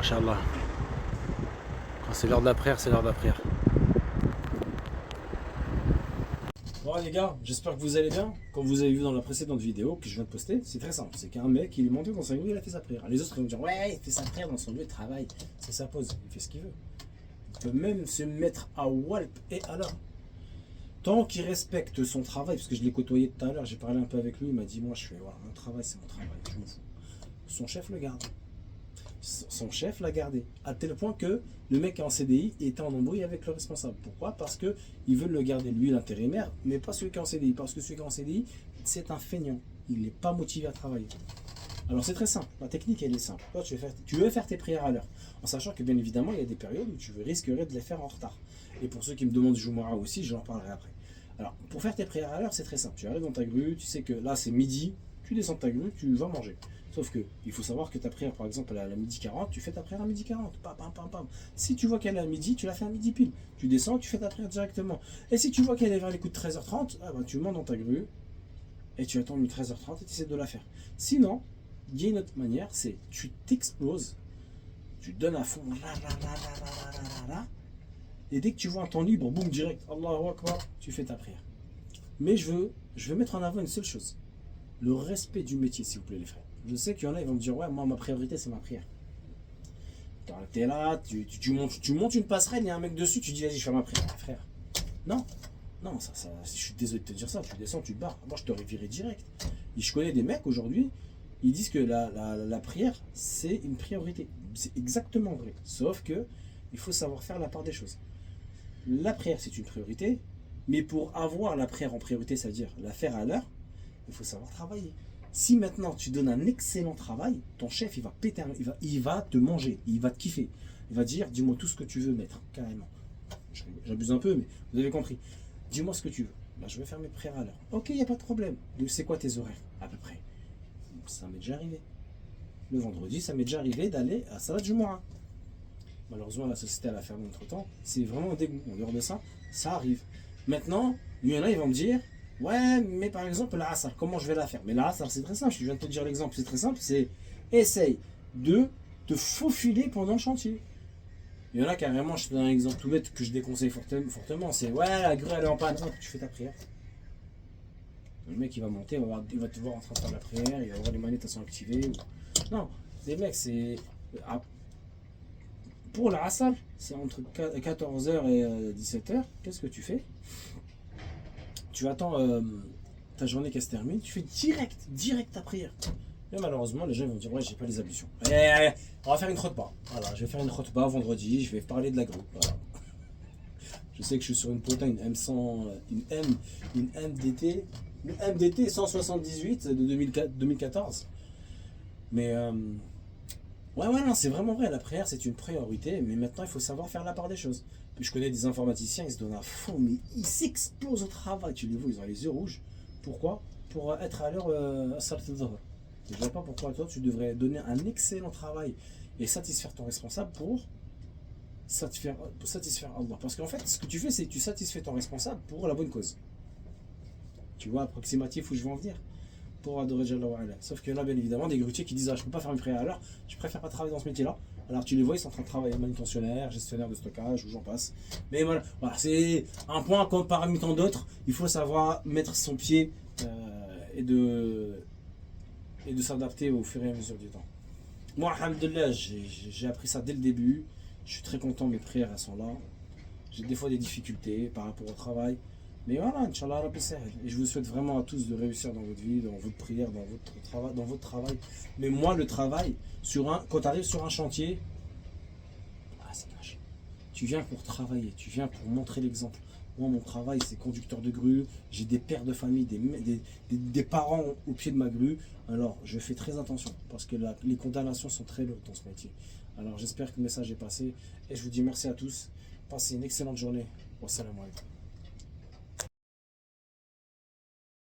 Machallah. Quand c'est l'heure de la prière, c'est l'heure de la prière. Bon les gars, j'espère que vous allez bien. Comme vous avez vu dans la précédente vidéo que je viens de poster, c'est très simple. C'est qu'un mec, il est monté dans sa grue, il a fait sa prière. Les autres ils vont dire ouais, il fait sa prière dans son lieu de travail. C'est sa pause, il fait ce qu'il veut. Il peut même se mettre à Walp et à l'heure. Tant qu'il respecte son travail, parce que je l'ai côtoyé tout à l'heure, j'ai parlé un peu avec lui, il m'a dit moi je fais voilà, mon travail c'est mon travail, je m'en fous. Son chef le garde. Son chef l'a gardé, à tel point que le mec en CDI était en embrouille avec le responsable. Pourquoi? Parce qu'ils veulent le garder, lui l'intérimaire, mais pas celui qui est en CDI. Parce que celui qui est en CDI, c'est un feignant. Il n'est pas motivé à travailler. Alors c'est très simple, la technique elle est simple. Toi tu veux faire tes prières à l'heure, en sachant que bien évidemment il y a des périodes où tu risquerais de les faire en retard. Et pour ceux qui me demandent du Jumu'ah aussi, je leur parlerai après. Alors pour faire tes prières à l'heure, c'est très simple. Tu arrives dans ta grue, tu sais que là c'est midi, tu descends de ta grue, tu vas manger. Sauf que il faut savoir que ta prière, par exemple, à la midi 40, tu fais ta prière à midi 40. Pam, pam, pam, pam. Si tu vois qu'elle est à midi, tu la fais à midi pile. Tu descends, tu fais ta prière directement. Et si tu vois qu'elle est vers les coups de 13h30, ah ben, tu montes dans ta grue et tu attends 13h30 et tu essaies de la faire. Sinon, il y a une autre manière, c'est tu t'exploses, tu donnes à fond, et dès que tu vois un temps libre, boum, direct, Allahu Akbar, tu fais ta prière. Mais je veux mettre en avant une seule chose, le respect du métier, s'il vous plaît, les frères. Je sais qu'il y en a, ils vont me dire, ouais, moi, ma priorité, c'est ma prière. T'es là, tu montes une passerelle, il y a un mec dessus, tu dis, vas-y, je fais ma prière, frère. Non, non, ça, je suis désolé de te dire ça, tu descends, tu te barres. Moi, je t'aurais viré direct. Et je connais des mecs aujourd'hui, ils disent que la prière, c'est une priorité. C'est exactement vrai. Sauf que il faut savoir faire la part des choses. La prière, c'est une priorité, mais pour avoir la prière en priorité, c'est-à-dire la faire à l'heure, il faut savoir travailler. Si maintenant tu donnes un excellent travail, ton chef il va péter, il va te manger, il va te kiffer. Il va dire, dis-moi tout ce que tu veux mettre, carrément. J'abuse un peu, mais vous avez compris. Dis-moi ce que tu veux. Là, je vais faire mes prières à l'heure. Ok, il n'y a pas de problème. C'est quoi tes horaires, à peu près? Ça m'est déjà arrivé. Le vendredi, ça m'est déjà arrivé d'aller à Salat Jumu'ah. Malheureusement, la société elle a fermé entre temps. C'est vraiment un dégoût. En dehors de ça, ça arrive. Maintenant, il y en a, ils vont me dire, ouais, mais par exemple, la Asr, comment je vais la faire? Mais la Asr, c'est très simple. Je viens de te dire l'exemple, c'est très simple. C'est essaye de te faufiler pendant le chantier. Il y en a carrément, je te donne un exemple tout bête que je déconseille fortement. C'est ouais, la grue elle est en panne. Hop, tu fais ta prière. Le mec il va monter, il va te voir en train de faire la prière, il va voir les manettes elles sont activées. Non, les mecs, c'est. Pour la Asr, c'est entre 14h et 17h. Qu'est-ce que tu fais? Tu attends ta journée qu'elle se termine, tu fais direct ta prière. Et malheureusement, les gens vont dire ouais, j'ai pas les ablutions. On va faire une khutba. Voilà, je vais faire une khutba vendredi, je vais parler de la grue. Voilà. Je sais que je suis sur une Pota, une MDT 178 de 2014. Mais ouais, non, c'est vraiment vrai, la prière c'est une priorité, mais maintenant il faut savoir faire la part des choses. Puis je connais des informaticiens, ils se donnent à fond, mais ils s'explosent au travail, tu les vois, ils ont les yeux rouges. Pourquoi? Pour être à l'heure à Salat al-Dhuhr. Je ne sais pas pourquoi toi tu devrais donner un excellent travail et satisfaire ton responsable pour satisfaire Allah. Parce qu'en fait, ce que tu fais, c'est que tu satisfais ton responsable pour la bonne cause. Tu vois approximatif où je veux en venir? Pour adorer Jalla wa Ala. Sauf qu'il y en a bien évidemment des grutiers qui disent ah, je peux pas faire une prière à l'heure, je préfère pas travailler dans ce métier là. Alors tu les vois, ils sont en train de travailler manutentionnaire, gestionnaire de stockage ou j'en passe. Mais voilà, c'est un point comme parmi tant d'autres, il faut savoir mettre son pied et de s'adapter au fur et à mesure du temps. Moi alhamdoulilah, j'ai appris ça dès le début, je suis très content, mes prières elles sont là. J'ai des fois des difficultés par rapport au travail. Mais voilà, Inch'Allah, Rabbi Sahel. Et je vous souhaite vraiment à tous de réussir dans votre vie, dans votre prière, dans votre travail. Mais moi, le travail, quand tu arrives sur un chantier, c'est cash. Tu viens pour travailler, tu viens pour montrer l'exemple. Moi, mon travail, c'est conducteur de grue. J'ai des pères de famille, des parents au pied de ma grue. Alors, je fais très attention parce que les condamnations sont très lourdes dans ce métier. Alors, j'espère que le message est passé. Et je vous dis merci à tous. Passez une excellente journée. Wassalamu alaikum.